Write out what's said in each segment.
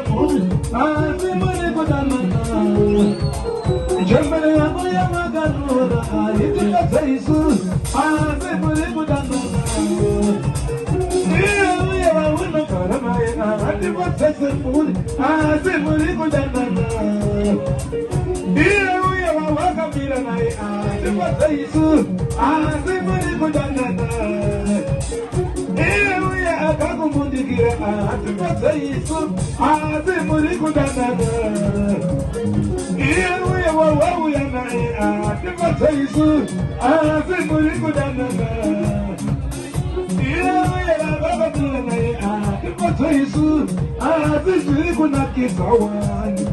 sepul, azimuri kudanana. Jambare amoya magarura, itika saisu, azimuri kudanana. Iya wawuna karamaya, adipa sepul, azimuri kudanana. Iya wawaka miranaya, adipa saisu, azimuri kudanana. Akakumundikira atipatsa isu azimuri kudanana. Iye wawauya naye atipatsa isu azimuri kudanana. Iye vavakatira naye atipatsa isu azimuri kunakisa wani.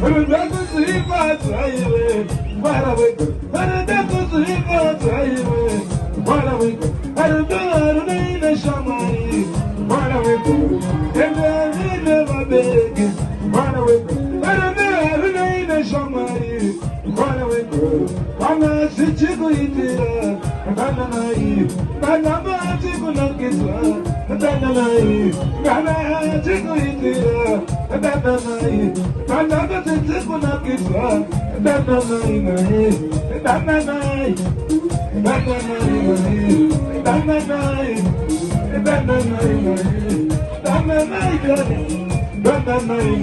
Rudakuzipatsa iwe varaveko, rudakuzipatsa iwe varaveko, arudarunaina shamari varaveko, emerine vabege varaveko, arudarunaina shamari varaveko. Kana sichikuitira kana nai, kana machikunakisa kana nai, kana chikuitira kana nai, kana machikunakisa kana nai nai, kana nai. Dananai,